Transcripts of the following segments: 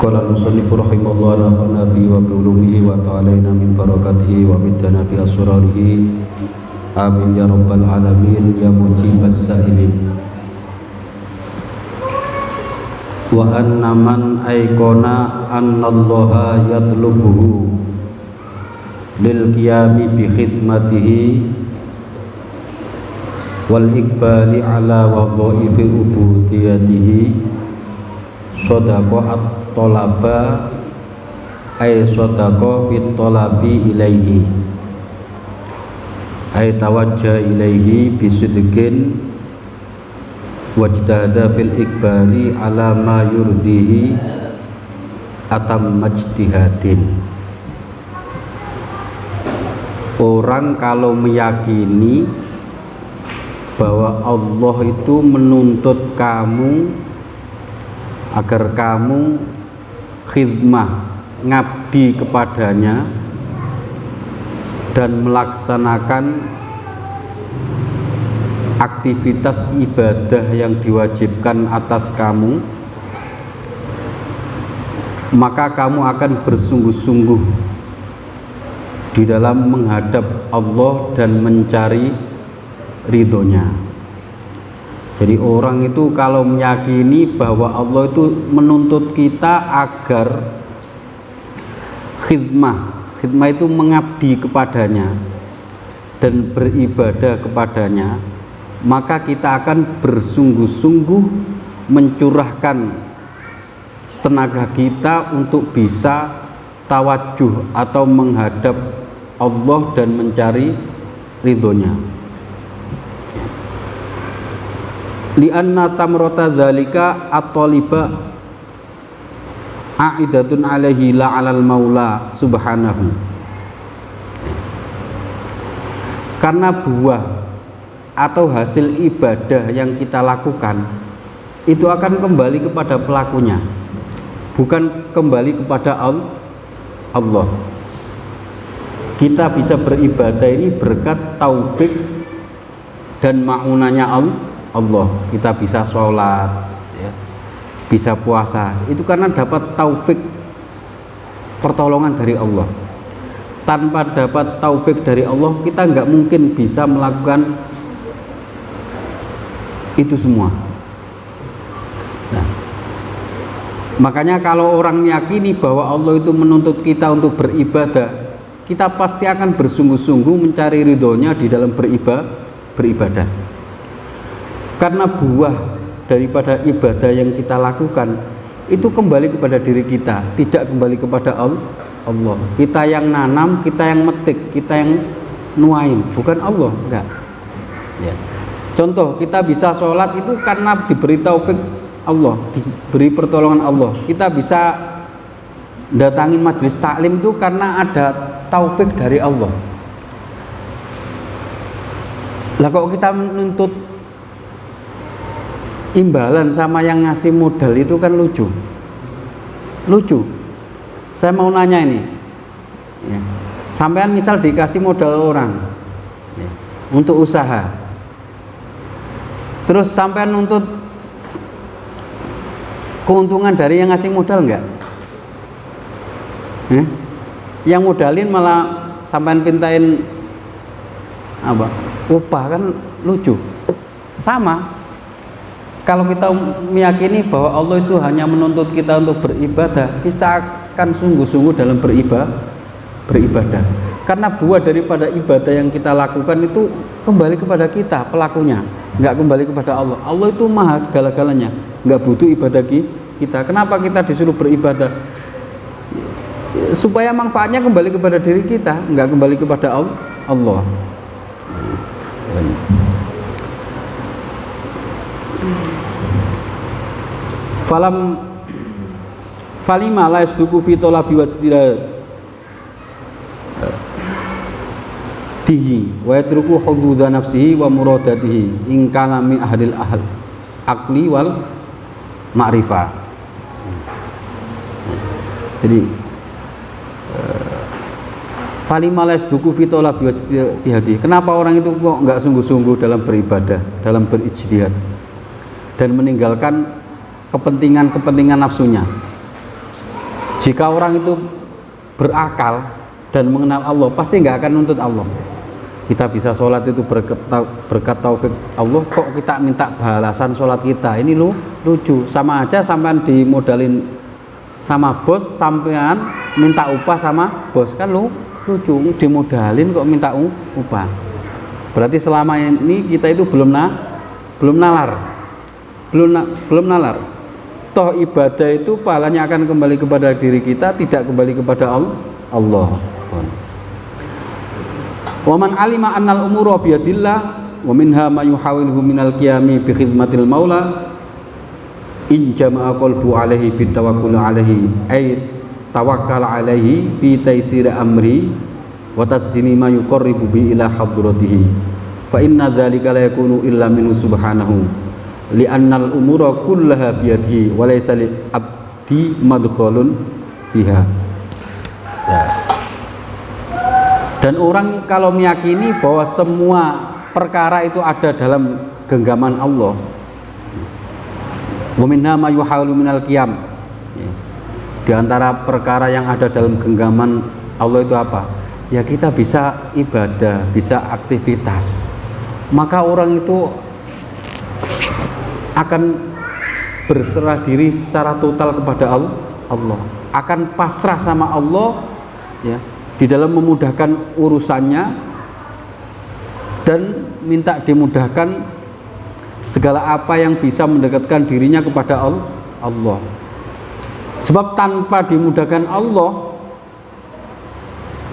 Qala al-musannif rahimahullah nafa'ana bi wa bi ulumihi wa ta'alaina min barakatihi wa middana bi asrarihi amin ya rabbal alamin ya mujibas sa'ilin. Wa anna man aikona annallaha yatlubuhu lil qiyami bi khidmatihi wal iqbali ala wadhaifi ubudiyatihi shadaqat tolaba ay sodako fit tolabi ilaihi ay tawajjah ilaihi bisudqin wajtahada fil iqbali ala ma yurdihi atam majtihadin. Orang kalau meyakini bahwa Allah itu menuntut kamu agar kamu khidmah, ngabdi kepadanya dan melaksanakan aktivitas ibadah yang diwajibkan atas kamu, maka kamu akan bersungguh-sungguh di dalam menghadap Allah dan mencari ridhonya. Jadi orang itu kalau meyakini bahwa Allah itu menuntut kita agar khidmah itu mengabdi kepadanya dan beribadah kepadanya, maka kita akan bersungguh-sungguh mencurahkan tenaga kita untuk bisa tawajuh atau menghadap Allah dan mencari ridhonya. Lianna tamrata dzalika at-taliba a'idatun alaihi la 'alal maula subhanahu. Karena buah atau hasil ibadah yang kita lakukan itu akan kembali kepada pelakunya, bukan kembali kepada Allah. Kita bisa beribadah ini berkat taufik dan ma'unanya Allah. Kita bisa sholat, ya, bisa puasa, itu karena dapat taufik, pertolongan dari Allah. Tanpa dapat taufik dari Allah, kita nggak mungkin bisa melakukan itu semua. Nah, makanya kalau orang meyakini bahwa Allah itu menuntut kita untuk beribadah, kita pasti akan bersungguh-sungguh mencari ridhonya di dalam beribadah. Karena buah daripada ibadah yang kita lakukan itu kembali kepada diri kita, tidak kembali kepada Allah. Kita yang nanam, kita yang metik, kita yang nuain, bukan Allah, enggak. Ya. Contoh, kita bisa sholat itu karena diberi taufik Allah, diberi pertolongan Allah. Kita bisa datangin majelis taklim itu karena ada taufik dari Allah. Lah kok kita menuntut imbalan sama yang ngasih modal itu kan lucu. Saya mau nanya ini, ya, sampean misal dikasih modal orang, ya, untuk usaha, terus sampean nuntut keuntungan dari yang ngasih modal enggak? Yang modalin malah sampean pintain apa? Upah, kan lucu. Sama. Kalau kita meyakini bahwa Allah itu hanya menuntut kita untuk beribadah, kita akan sungguh-sungguh dalam beribadah. Karena buah daripada ibadah yang kita lakukan itu kembali kepada kita, pelakunya, nggak kembali kepada Allah. Allah itu maha segala-galanya, nggak butuh ibadah kita. Kenapa kita disuruh beribadah? Supaya manfaatnya kembali kepada diri kita, nggak kembali kepada Allah. Falima la yasduku fi talabi wajdihi wa yatruku hududha nafsihi wa muradatihi in kana min ahlil aqli wal ma'rifah. Jadi falima la yasduku fi talabi wajdihi. Kenapa orang itu kok enggak sungguh-sungguh dalam beribadah, dalam berijtihad dan meninggalkan kepentingan-kepentingan nafsunya? Jika orang itu berakal dan mengenal Allah, pasti nggak akan nuntut Allah. Kita bisa sholat itu berkat taufik Allah, kok kita minta balasan sholat kita? Ini lucu. Sama aja sampean dimodalin sama bos, sampean minta upah sama bos, kan lucu. Dimodalin kok minta upah. Berarti selama ini kita itu belum nalar. Toh ibadah itu pahalanya akan kembali kepada diri kita, tidak kembali kepada Allah. Wa man alima annal umura biyadillah wa minha ma yuhawilhu minal qiyami bi khidmatil maula in jama'a qalbu alaihi bi tawakkul alaihi ay tawakkal alaihi fi taysir amri wa tasdini ma yuqarribu bi ila hadratihi fa inna dzalika la yakunu illa minhu subhanahu li annal umura kullaha biyadihi wa laysa li abdi madkhalun fiha. Dan orang kalau meyakini bahwa semua perkara itu ada dalam genggaman Allah, wa minha ma yuhalu minal qiyam, di antara perkara yang ada dalam genggaman Allah itu apa? Ya kita bisa ibadah, bisa aktivitas. Maka orang itu akan berserah diri secara total kepada Allah, akan pasrah sama Allah, ya, di dalam memudahkan urusannya dan minta dimudahkan segala apa yang bisa mendekatkan dirinya kepada Allah. Sebab tanpa dimudahkan Allah,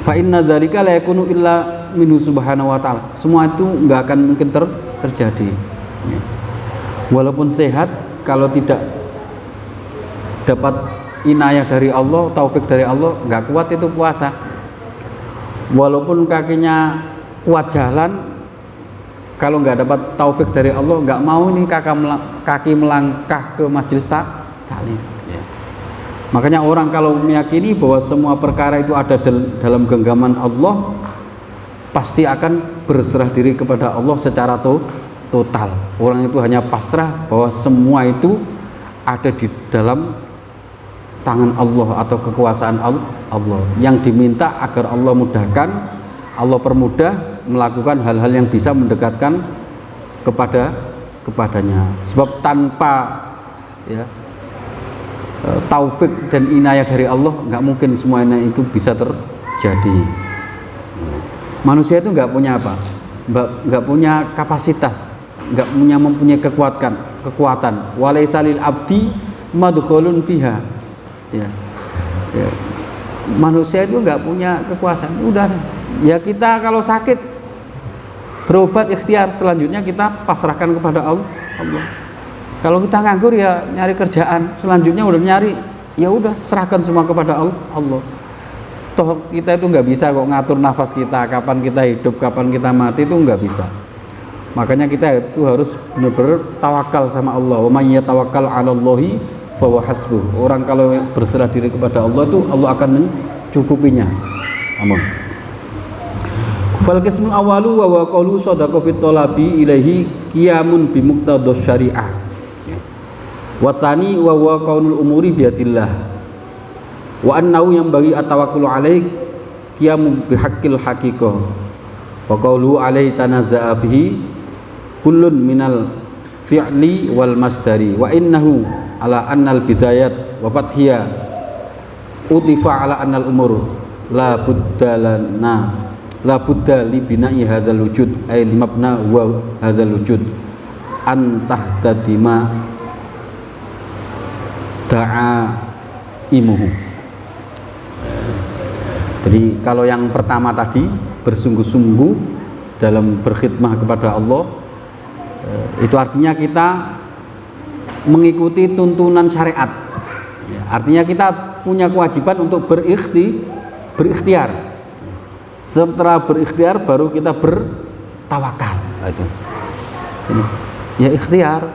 fa inna dzalika la yakunu illa minhu subhanahu wa ta'ala. Semua itu enggak akan mungkin terjadi. Walaupun sehat, kalau tidak dapat inayah dari Allah, taufik dari Allah, enggak kuat itu puasa. Walaupun kakinya kuat jalan, kalau nggak dapat taufik dari Allah, nggak mau nih kaki melangkah ke majelis taklim. Ya. Makanya orang kalau meyakini bahwa semua perkara itu ada dalam genggaman Allah, pasti akan berserah diri kepada Allah secara total. Orang itu hanya pasrah bahwa semua itu ada di dalam tangan Allah atau kekuasaan Allah. Yang diminta agar Allah mudahkan, Allah permudah melakukan hal-hal yang bisa mendekatkan kepadanya. Sebab tanpa taufik dan inayah dari Allah, nggak mungkin semuanya itu bisa terjadi. Manusia itu nggak punya apa? Nggak punya kapasitas, nggak mempunyai kekuatan. Walaysa lil abdi madkhulun fiha. Ya. Manusia itu nggak punya kekuasaan. Udah, ya kita kalau sakit berobat ikhtiar, selanjutnya kita pasrahkan kepada Allah. Kalau kita nganggur ya nyari kerjaan, selanjutnya udah nyari, ya udah serahkan semua kepada Allah. Toh kita itu nggak bisa kok ngatur nafas kita, kapan kita hidup, kapan kita mati, itu nggak bisa. Makanya kita itu harus benar-benar tawakal sama Allah. Wa may yatawakkal 'alallahi bahwa hasbuh. Orang kalau berserah diri kepada Allah itu Allah akan mencukupinya. Amin. Fal qismul awalu wa wa qaulu shadaqa fit talabi ilaihi qiyamun bi muqtadha syariah. Wa tsani wa wa qaulul umuri bi yadillah. Wa annahu yang bagi at-tawakkul alaih qiyamun bi haqqil haqiqah. Wa qaulu alaihi tanazza'a bihi kullun minal fi'li wal masdari wa innahu ala annal bidayat wa fathiyah utifa ala annal umur la budda li bina'i hadzal wujud ay limabna wa hadzal wujud an tahtadima da'imuhu. Jadi kalau yang pertama tadi bersungguh-sungguh dalam berkhidmah kepada Allah, itu artinya kita mengikuti tuntunan syariat. Artinya kita punya kewajiban untuk berikhtiar. Setelah berikhtiar baru kita bertawakal. Itu. Ya ikhtiar.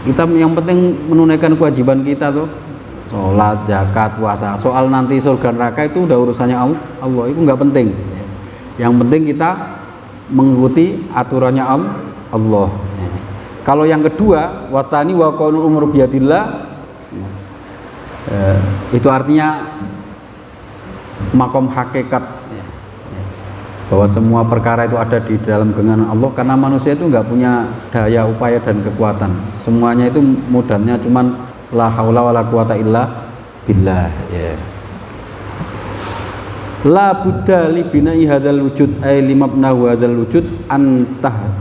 Kita yang penting menunaikan kewajiban kita tuh, sholat, zakat, puasa. Soal nanti surga neraka itu udah urusannya Allah. Itu nggak penting. Yang penting kita mengikuti aturannya Allah. Kalau yang kedua, wasani wa qaulul umur biyadillah, Itu artinya makom hakikat, ya. Bahwa semua perkara itu ada di dalam genggaman Allah, karena manusia itu nggak punya daya upaya dan kekuatan. Semuanya itu modalnya cuman la haula wala quwata illa billah, ya. La budda li bina'i hadzal wujud ay limabnahu hadzal wujud antah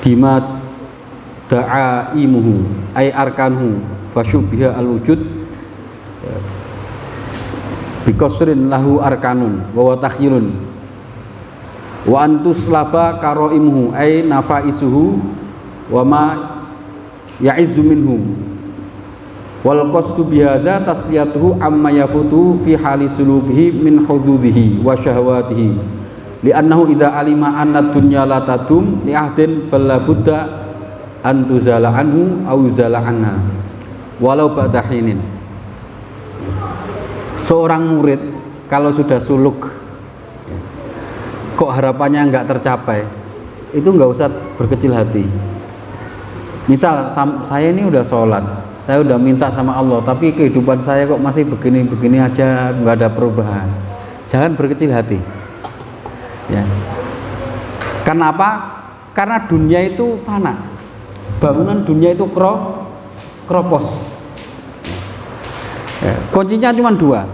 dima da'aimuhu ay arkanhu fasyubiha al wujud bikosrin lahu arkanun wa takhyirun wa antus laba karoimuhu ay nafaisuhu wa ma ya'izzu minhu wal qasdu bihadza tasliyatuhu amma yafutu fi hali sulukihi min hududhihi wa syahawatihi li'annahu idza alima anna dunya la tadum li ahdin bal la budda an tuzala anhu aw yuzala anha walau ba'da hinin. Seorang murid kalau sudah suluk kok harapannya nggak tercapai, itu nggak usah berkecil hati. Misal saya ini udah sholat, saya udah minta sama Allah, tapi kehidupan saya kok masih begini-begini aja, nggak ada perubahan. Jangan berkecil hati, ya. Kenapa? Karena dunia itu fana, bangunan dunia itu kropos. Ya, kuncinya cuma dua.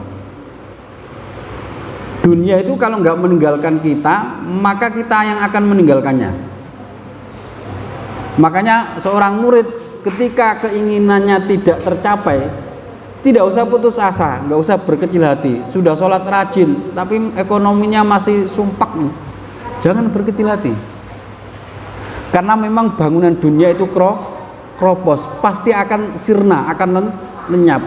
Dunia itu kalau nggak meninggalkan kita, maka kita yang akan meninggalkannya. Makanya seorang murid ketika keinginannya tidak tercapai, tidak usah putus asa, nggak usah berkecil hati. Sudah sholat rajin, tapi ekonominya masih sumpak nih. Jangan berkecil hati. Karena memang bangunan dunia itu kropos, pasti akan sirna, akan lenyap.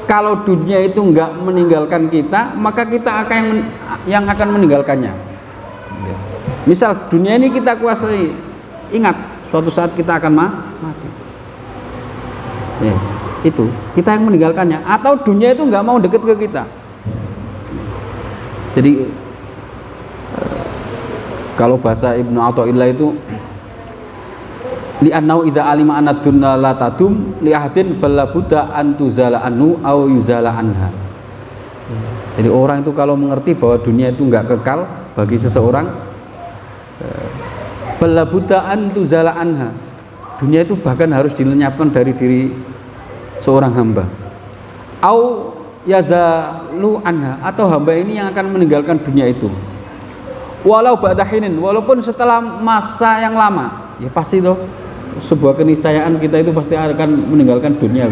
Kalau dunia itu nggak meninggalkan kita, maka kita akan yang akan meninggalkannya. Misal dunia ini kita kuasai, ingat suatu saat kita akan mati. Ya, itu kita yang meninggalkannya. Atau dunia itu nggak mau deket ke kita. Jadi kalau bahasa Ibnu Athaillah itu li'annahu idza alima anna dunya la tadum li ahdin bal budda an tuzala anhu aw yuzala anha. Jadi orang itu kalau mengerti bahwa dunia itu enggak kekal bagi seseorang, bal budda an tuzala anha. Dunia itu bahkan harus dilenyapkan dari diri seorang hamba. Au yazalu anha, atau hamba ini yang akan meninggalkan dunia itu. Walau ba'da hinin, walaupun setelah masa yang lama, ya pasti toh sebuah keniscayaan kita itu pasti akan meninggalkan dunia.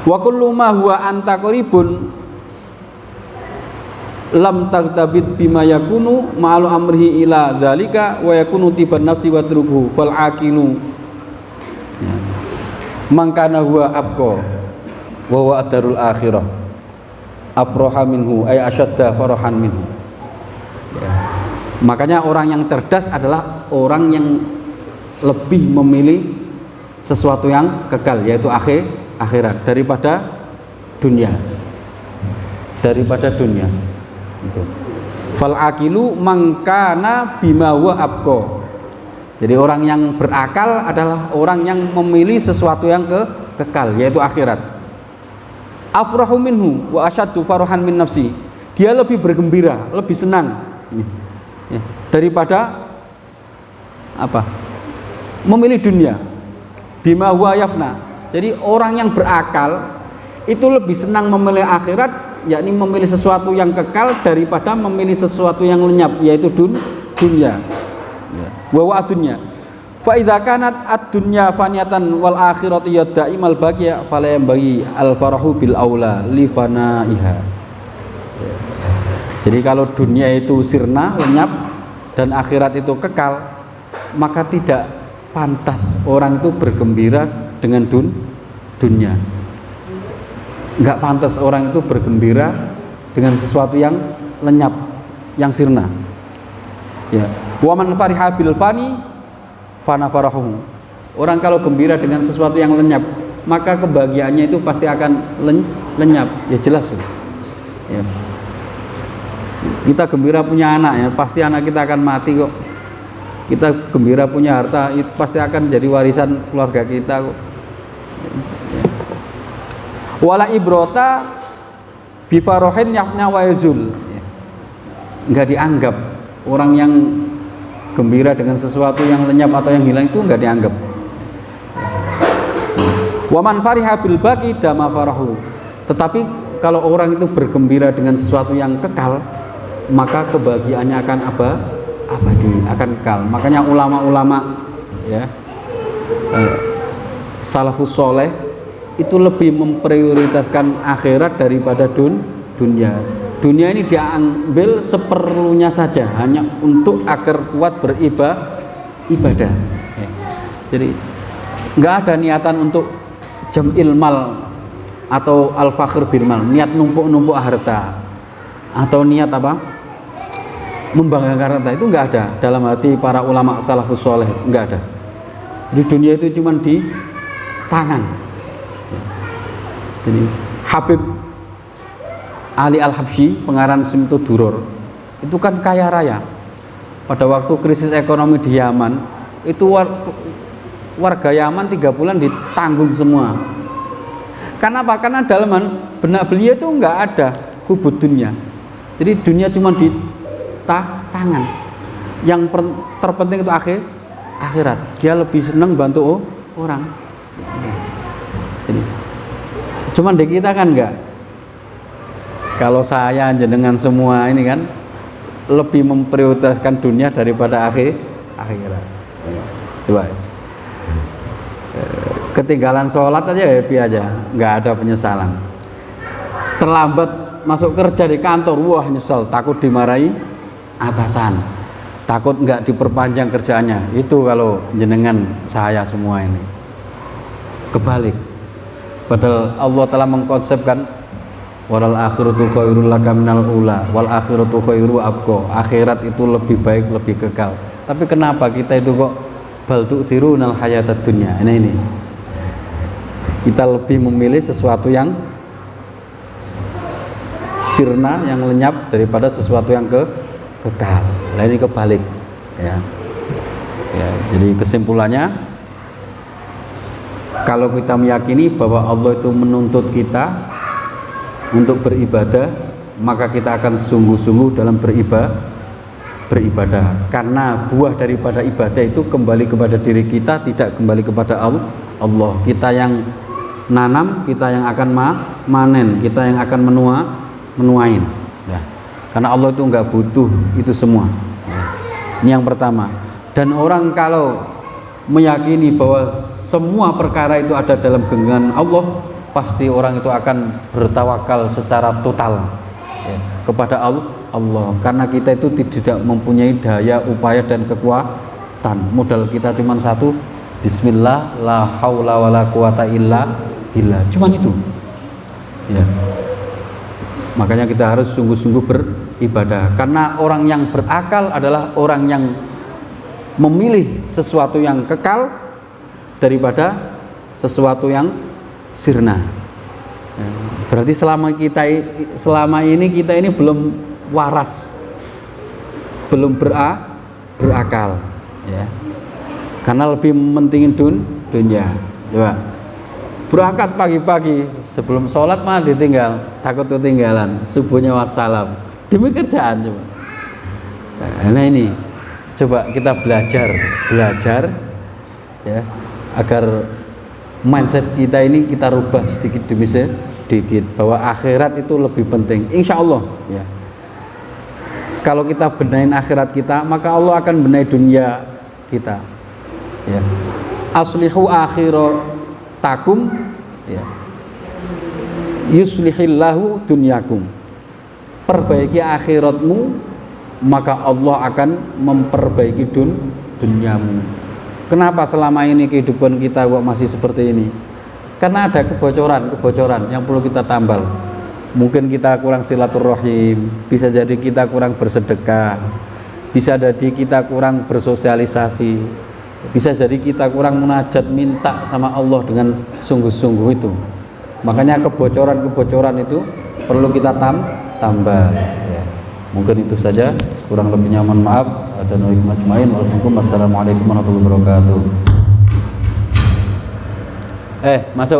Wa kullu ma huwa anta qaribun lam tagtabit bima yakunu ma'al amrihi ila dzalika wa yakunu tiban nafsi wa truku fal aqilu mangkana huwa abqa wa huwa adarul akhirah afraha minhu ay asyadda farahan minhu. Ya. Makanya orang yang cerdas adalah orang yang lebih memilih sesuatu yang kekal, yaitu akhirat daripada dunia. Gitu. Fal aqilu mangkana bima wa abqa. Jadi orang yang berakal adalah orang yang memilih sesuatu yang kekal, yaitu akhirat. Afrahu minhu wa asyaddu farahan min nafsi. Dia lebih bergembira, lebih senang, ya, daripada apa? Memilih dunia. Bima huwa yafna. Jadi orang yang berakal itu lebih senang memilih akhirat, yakni memilih sesuatu yang kekal daripada memilih sesuatu yang lenyap, yaitu dunia. Wa wa dunya. Fa idza kanat ad-dunya faniyatan wal akhiratu yadaimal baqiya fala yanbaghi al farahu bil aula li fanaiha. Jadi kalau dunia itu sirna, lenyap, dan akhirat itu kekal, maka tidak pantas orang itu bergembira dengan dunia. Enggak pantas orang itu bergembira dengan sesuatu yang lenyap, yang sirna. Ya. Wa man fariha bil fani fana farahu. Orang kalau gembira dengan sesuatu yang lenyap, maka kebahagiaannya itu pasti akan lenyap. Ya jelas. Ya. Kita gembira punya anak, ya pasti anak kita akan mati kok. Kita gembira punya harta, itu pasti akan jadi warisan keluarga kita kok. Wala ibrota bifarohin yakna wa yazul. Enggak dianggap orang yang gembira dengan sesuatu yang lenyap atau yang hilang itu enggak dianggap. Wa man fariha bil baqi dama farahu. Tetapi kalau orang itu bergembira dengan sesuatu yang kekal, maka kebahagiaannya akan abadi, akan kekal. Makanya ulama-ulama ya salafus soleh itu lebih memprioritaskan akhirat daripada dunia. Dunia ini diambil seperlunya saja, hanya untuk agar kuat beribadah. Jadi nggak ada niatan untuk jam'il mal atau al-fakhr bil mal, niat numpuk-numpuk harta atau niat apa? Membanggakan harta, itu nggak ada dalam hati para ulama salafus soleh, nggak ada. Di dunia itu cuma di tangan. Jadi Habib Ali Al-Habsyi, pengarang Simtu Duror, itu kan kaya raya. Pada waktu krisis ekonomi di Yaman, itu warga Yaman 3 bulan ditanggung semua. Karena apa? Karena dalam benak beliau itu nggak ada hubud dunia. Jadi dunia cuma di tangan. Yang terpenting itu akhirat. Dia lebih senang bantu orang. Jadi, cuman di kita kan enggak. Kalau saya jenengan semua ini kan lebih memprioritaskan dunia daripada akhirat. Coba. Ketinggalan sholat aja happy aja, nggak ada penyesalan. Terlambat masuk kerja di kantor, wah nyesel, takut dimarahi atasan, takut nggak diperpanjang kerjaannya. Itu kalau jenengan saya semua ini. Kebalik. Padahal Allah telah mengkonsepkan walal akhiratu khairul laka minal ula wal akhiratu khairu abqa. Akhirat itu lebih baik, lebih kekal. Tapi kenapa kita itu kok bal tu'thirunal hayatad dunya? Ini. Kita lebih memilih sesuatu yang sirna, yang lenyap daripada sesuatu yang kekal. Nah ini kebalik ya. Jadi kesimpulannya, kalau kita meyakini bahwa Allah itu menuntut kita untuk beribadah, maka kita akan sungguh-sungguh dalam beribadah. Karena buah daripada ibadah itu kembali kepada diri kita, tidak kembali kepada Allah. Kita yang nanam, kita yang akan manen, kita yang akan menuain ya. Karena Allah itu enggak butuh itu semua ya. Ini yang pertama. Dan orang kalau meyakini bahwa semua perkara itu ada dalam genggaman Allah, pasti orang itu akan bertawakal secara total ya, kepada Allah. Karena kita itu tidak mempunyai daya, upaya dan kekuatan. Modal kita cuma satu, bismillah, la haula wala quwata illa billah. Cuman itu ya. Makanya kita harus sungguh-sungguh beribadah. Karena orang yang berakal adalah orang yang memilih sesuatu yang kekal daripada sesuatu yang sirna ya. Berarti selama ini kita ini belum waras, belum berakal ya. Karena lebih mementingin dunia. Coba berangkat pagi-pagi, sebelum sholat malah ditinggal, takut ketinggalan, subuhnya wassalam, demi kerjaan. Coba. Nah ini, coba kita belajar ya, agar mindset kita ini kita rubah sedikit demi sedikit, bahwa akhirat itu lebih penting. Insya Allah ya. Kalau kita benahin akhirat kita, maka Allah akan benahi dunia kita ya. Aslihu akhiratakum ya, yuslihillahu dunyakum. Perbaiki akhiratmu, maka Allah akan memperbaiki duniamu. Kenapa selama ini kehidupan kita kok masih seperti ini? Karena ada kebocoran yang perlu kita tambal. Mungkin kita kurang silaturahim, bisa jadi kita kurang bersedekah, bisa jadi kita kurang bersosialisasi, bisa jadi kita kurang munajat, minta sama Allah dengan sungguh-sungguh itu. Makanya kebocoran itu perlu kita tambal ya. Mungkin itu saja, kurang lebihnya mohon maaf. Dan wassalamualaikum warahmatullahi wabarakatuh. Masuk.